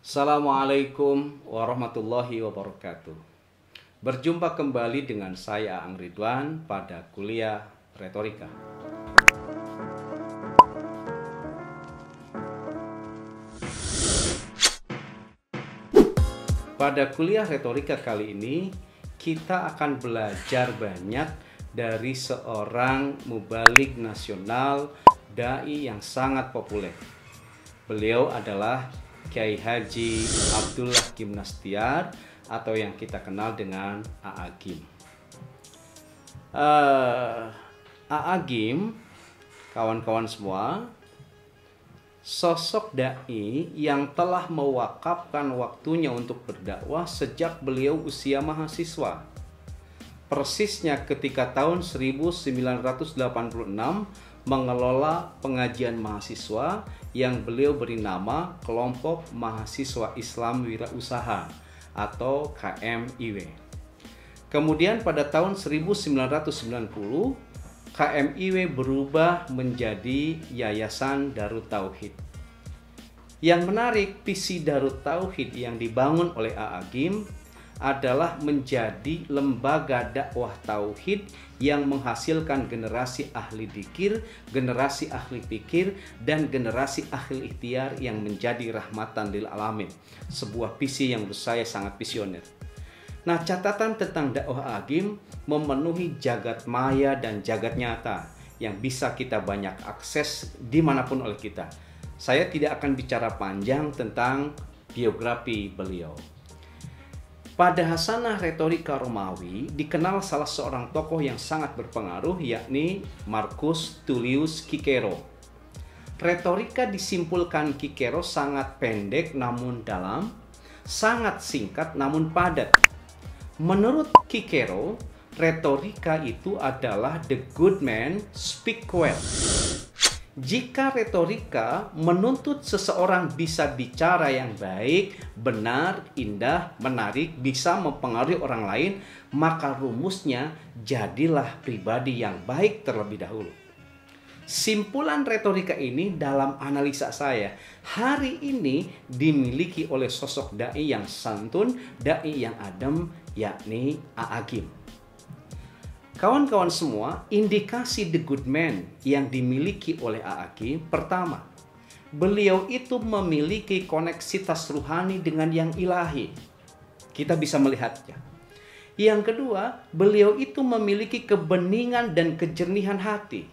Assalamualaikum warahmatullahi wabarakatuh. Berjumpa kembali dengan saya Aang Ridwan pada kuliah retorika. Pada kuliah retorika kali ini kita akan belajar banyak dari seorang mubalik nasional dai yang sangat populer. Beliau adalah Kiai Haji Abdullah Gimnastiar atau yang kita kenal dengan A.A. Gim. A.A. Gim, kawan-kawan semua, sosok dai yang telah mewakafkan waktunya untuk berdakwah sejak beliau usia mahasiswa. Persisnya ketika tahun 1986 mengelola pengajian mahasiswa yang beliau beri nama Kelompok Mahasiswa Islam Wirausaha atau KMIW. Kemudian pada tahun 1990 KMIW berubah menjadi Yayasan Darut Tauhid. Yang menarik, visi Darut Tauhid yang dibangun oleh A.A. Gim adalah menjadi lembaga dakwah tauhid yang menghasilkan generasi ahli dzikir, generasi ahli fikir, dan generasi ahli ikhtiar yang menjadi rahmatan lil alamin. Sebuah visi yang menurut saya sangat visioner. Nah, catatan tentang dakwah A.A. Gim memenuhi jagat maya dan jagat nyata yang bisa kita banyak akses dimanapun oleh kita. Saya tidak akan bicara panjang tentang biografi beliau. Pada hasanah retorika Romawi dikenal salah seorang tokoh yang sangat berpengaruh, yakni Marcus Tullius Cicero. Retorika disimpulkan Cicero sangat pendek namun dalam, sangat singkat namun padat. Menurut Cicero, retorika itu adalah the good man speak well. Jika retorika menuntut seseorang bisa bicara yang baik, benar, indah, menarik, bisa mempengaruhi orang lain, maka rumusnya jadilah pribadi yang baik terlebih dahulu. Simpulan retorika ini dalam analisa saya hari ini dimiliki oleh sosok dai yang santun, dai yang adem, yakni A.A. Gim. Kawan-kawan semua, indikasi the good man yang dimiliki oleh A.A. Gim, pertama, beliau itu memiliki koneksitas ruhani dengan yang ilahi. Kita bisa melihatnya. Yang kedua, beliau itu memiliki kebeningan dan kejernihan hati.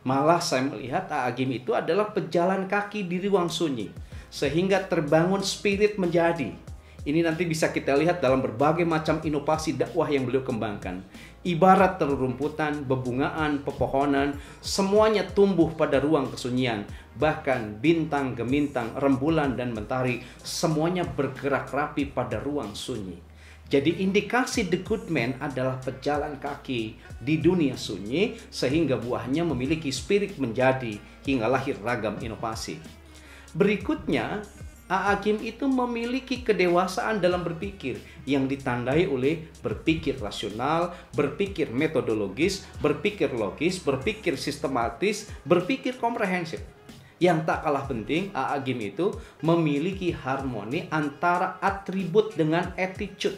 Malah saya melihat A.A. Gim itu adalah pejalan kaki di ruang sunyi, sehingga terbangun spirit menjadi. Ini nanti bisa kita lihat dalam berbagai macam inovasi dakwah yang beliau kembangkan. Ibarat terumputan, bebungaan, pepohonan, semuanya tumbuh pada ruang kesunyian. Bahkan bintang, gemintang, rembulan, dan mentari, semuanya bergerak rapi pada ruang sunyi. Jadi indikasi the good man adalah pejalan kaki di dunia sunyi, sehingga buahnya memiliki spirit menjadi hingga lahir ragam inovasi. Berikutnya, A.A. Gim itu memiliki kedewasaan dalam berpikir yang ditandai oleh berpikir rasional, berpikir metodologis, berpikir logis, berpikir sistematis, berpikir komprehensif. Yang tak kalah penting, A.A. Gim itu memiliki harmoni antara atribut dengan attitude.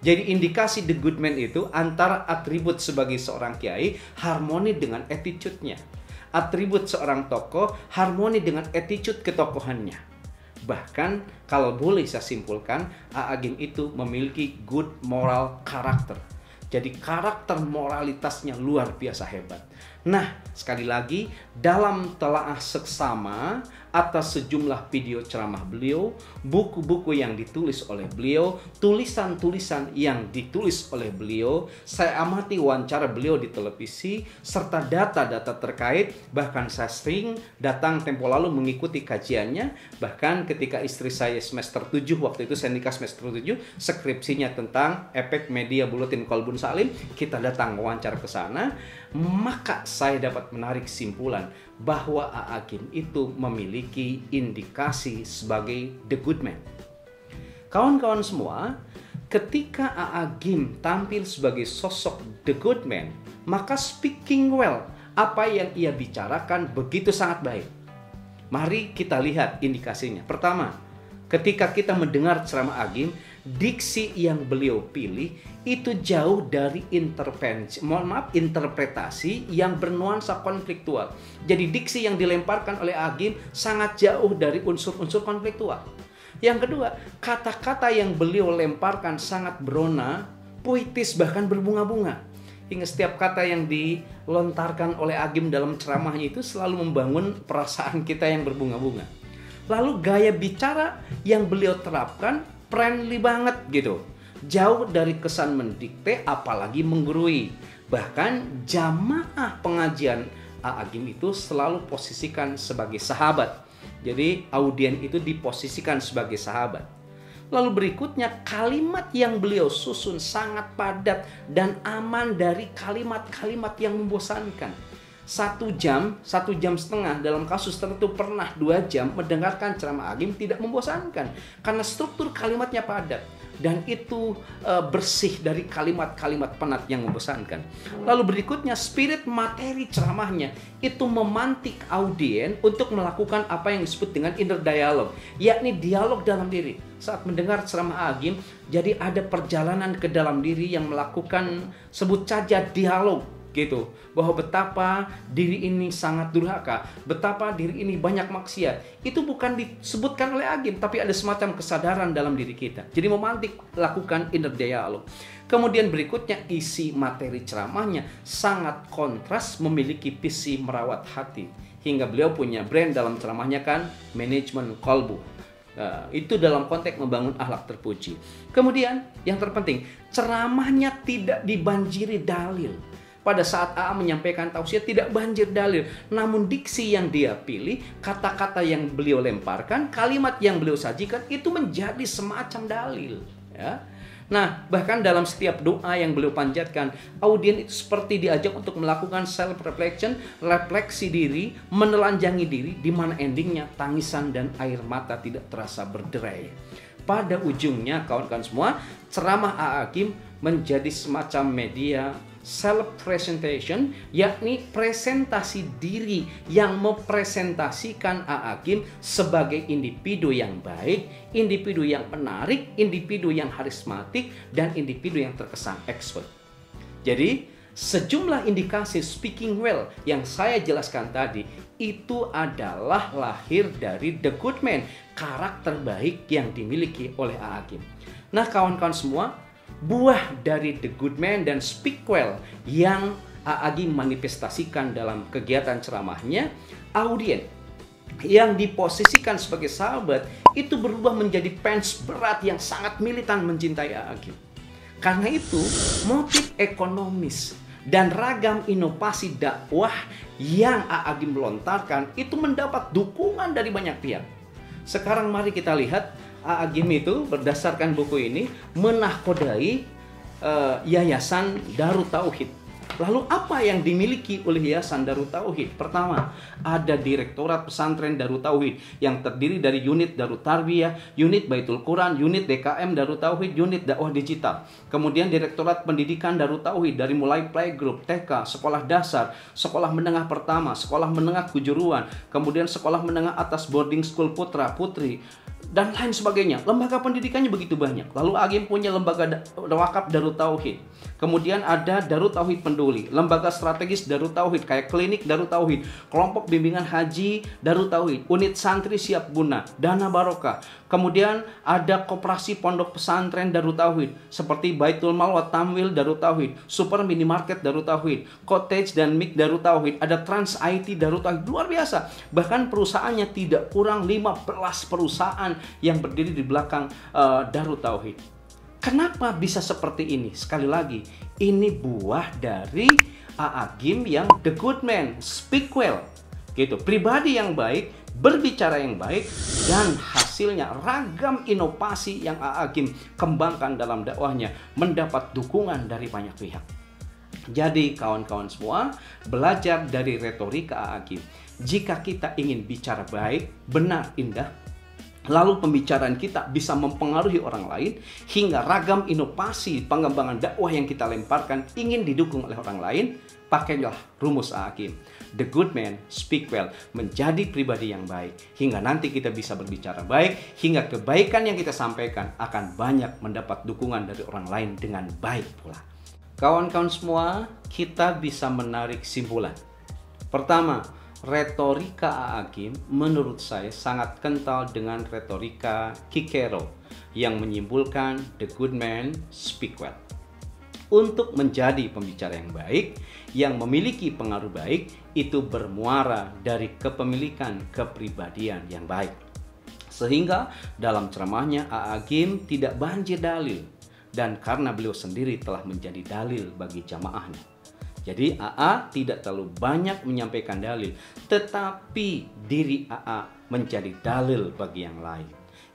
Jadi indikasi the good man itu antara atribut sebagai seorang kiai harmoni dengan attitude-nya. Atribut seorang tokoh harmoni dengan attitude ketokohannya. Bahkan kalau boleh saya simpulkan, A.A. Gim itu memiliki good moral karakter. Jadi karakter moralitasnya luar biasa hebat. Nah, sekali lagi dalam telaah seksama atas sejumlah video ceramah beliau, buku-buku yang ditulis oleh beliau, tulisan-tulisan yang ditulis oleh beliau, saya amati wawancara beliau di televisi, serta data-data terkait. Bahkan saya sering datang tempo lalu mengikuti kajiannya. Bahkan ketika istri saya semester 7, waktu itu saya nikah semester 7, skripsinya tentang efek media buletin Kolbun Salim, kita datang wawancara ke sana. Maka saya dapat menarik kesimpulan bahwa A.A. Gim itu memiliki indikasi sebagai the good man. Kawan-kawan semua, ketika A.A. Gim tampil sebagai sosok the good man, maka speaking well, apa yang ia bicarakan begitu sangat baik. Mari kita lihat indikasinya. Pertama, ketika kita mendengar ceramah Agim, diksi yang beliau pilih itu jauh dari interpretasi yang bernuansa konfliktual. Jadi diksi yang dilemparkan oleh Agim sangat jauh dari unsur-unsur konfliktual. Yang kedua, kata-kata yang beliau lemparkan sangat berona, puitis, bahkan berbunga-bunga. Hingga setiap kata yang dilontarkan oleh Agim dalam ceramahnya itu selalu membangun perasaan kita yang berbunga-bunga. Lalu gaya bicara yang beliau terapkan friendly banget gitu. Jauh dari kesan mendikte apalagi menggurui. Bahkan jamaah pengajian Agim itu selalu posisikan sebagai sahabat. Jadi audien itu diposisikan sebagai sahabat. Lalu berikutnya kalimat yang beliau susun sangat padat dan aman dari kalimat-kalimat yang membosankan. 1 jam, 1,5 jam dalam kasus tertentu pernah 2 jam mendengarkan ceramah Agim tidak membosankan. Karena struktur kalimatnya padat. Dan itu bersih dari kalimat-kalimat penat yang membosankan. Lalu berikutnya spirit materi ceramahnya itu memantik audien untuk melakukan apa yang disebut dengan inner dialogue, yakni dialog dalam diri. Saat mendengar ceramah Agim, jadi ada perjalanan ke dalam diri yang melakukan sebut saja dialog gitu, bahwa betapa diri ini sangat durhaka, betapa diri ini banyak maksiat. Itu bukan disebutkan oleh Agim, tapi ada semacam kesadaran dalam diri kita. Jadi memantik, lakukan inner dialogue. Kemudian berikutnya isi materi ceramahnya sangat kontras, memiliki visi merawat hati. Hingga beliau punya brand dalam ceramahnya kan, manajemen kolbu. Itu dalam konteks membangun akhlak terpuji. Kemudian yang terpenting, ceramahnya tidak dibanjiri dalil. Pada saat AA menyampaikan tausiah tidak banjir dalil, namun diksi yang dia pilih, kata-kata yang beliau lemparkan, kalimat yang beliau sajikan itu menjadi semacam dalil. Ya. Nah, bahkan dalam setiap doa yang beliau panjatkan, audien itu seperti diajak untuk melakukan self-reflection, refleksi diri, menelanjangi diri, di mana endingnya tangisan dan air mata tidak terasa berderai. Pada ujungnya, kawan-kawan semua, ceramah AA Agim menjadi semacam media self-presentation, yakni presentasi diri yang mempresentasikan AA Agim sebagai individu yang baik, individu yang menarik, individu yang karismatik, dan individu yang terkesan expert. Jadi, sejumlah indikasi speaking well yang saya jelaskan tadi, itu adalah lahir dari The Good Man, karakter baik yang dimiliki oleh AA Agim. Nah, kawan-kawan semua, buah dari The Good Man dan Speak Well yang Agim manifestasikan dalam kegiatan ceramahnya, audien yang diposisikan sebagai sahabat itu berubah menjadi fans berat yang sangat militan mencintai Agim. Karena itu, motif ekonomis dan ragam inovasi dakwah yang Agim melontarkan itu mendapat dukungan dari banyak pihak. Sekarang mari kita lihat Agim itu berdasarkan buku ini menahkodai Yayasan Darut Tauhid. Lalu apa yang dimiliki oleh Yayasan Darut Tauhid? Pertama, ada Direktorat Pesantren Darut Tauhid yang terdiri dari unit Darut Tarbiyah, unit Baitul Quran, unit DKM Darut Tauhid, unit dakwah digital. Kemudian Direktorat Pendidikan Darut Tauhid dari mulai playgroup, TK, sekolah dasar, sekolah menengah pertama, sekolah menengah kejuruan, kemudian sekolah menengah atas boarding school putra putri, dan lain sebagainya. Lembaga pendidikannya begitu banyak. Lalu Agim punya lembaga wakaf Darut Tauhid. Kemudian ada Darut Tauhid Penduli, lembaga strategis Darut Tauhid kayak klinik Darut Tauhid, kelompok bimbingan haji Darut Tauhid, unit santri siap guna, dana barokah. Kemudian ada koperasi pondok pesantren Darut Tauhid seperti Baitul Mal wa Tamwil Darut Tauhid, super minimarket Darut Tauhid, cottage dan mik Darut Tauhid, ada Trans IT Darut Tauhid. Luar biasa. Bahkan perusahaannya tidak kurang 15 perusahaan yang berdiri di belakang Darut Tauhid. Kenapa bisa seperti ini? Sekali lagi, ini buah dari Agim yang The Good Man, Speak Well, gitu. Pribadi yang baik, berbicara yang baik, dan hasilnya ragam inovasi yang Agim kembangkan dalam dakwahnya mendapat dukungan dari banyak pihak. Jadi kawan-kawan semua, belajar dari retorika Agim. Jika kita ingin bicara baik, benar, indah, lalu pembicaraan kita bisa mempengaruhi orang lain, hingga ragam inovasi pengembangan dakwah yang kita lemparkan ingin didukung oleh orang lain, Pakailah rumus A.A. Hakim. The good man speak well, menjadi pribadi yang baik, hingga nanti kita bisa berbicara baik, hingga kebaikan yang kita sampaikan akan banyak mendapat dukungan dari orang lain dengan baik pula. Kawan-kawan semua, kita bisa menarik simpulan. Pertama, retorika A.A. Hakim menurut saya sangat kental dengan retorika Cicero yang menyimpulkan the good man speak well. Untuk menjadi pembicara yang baik, yang memiliki pengaruh baik, itu bermuara dari kepemilikan kepribadian yang baik. Sehingga dalam ceramahnya A.A. Hakim tidak banjir dalil, dan karena beliau sendiri telah menjadi dalil bagi jamaahnya. Jadi A.A. tidak terlalu banyak menyampaikan dalil, tetapi diri A.A. menjadi dalil bagi yang lain.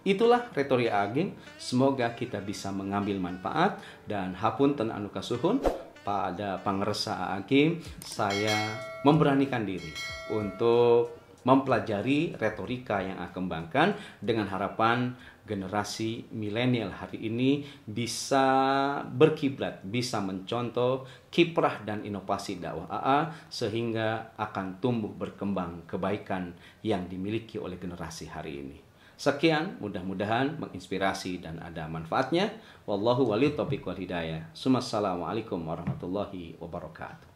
Itulah retorika A.A. Hakim. Semoga kita bisa mengambil manfaat, dan hapunten anu kasuhun pada pangersa A.A. Hakim, saya memberanikan diri untuk mempelajari retorika yang A.A. kembangkan dengan harapan generasi milenial hari ini bisa berkiblat, bisa mencontoh kiprah dan inovasi dakwah A.A. sehingga akan tumbuh berkembang kebaikan yang dimiliki oleh generasi hari ini. Sekian, mudah-mudahan menginspirasi dan ada manfaatnya. Wallahu waliyut taufiq wal hidayah. Assalamualaikum warahmatullahi wabarakatuh.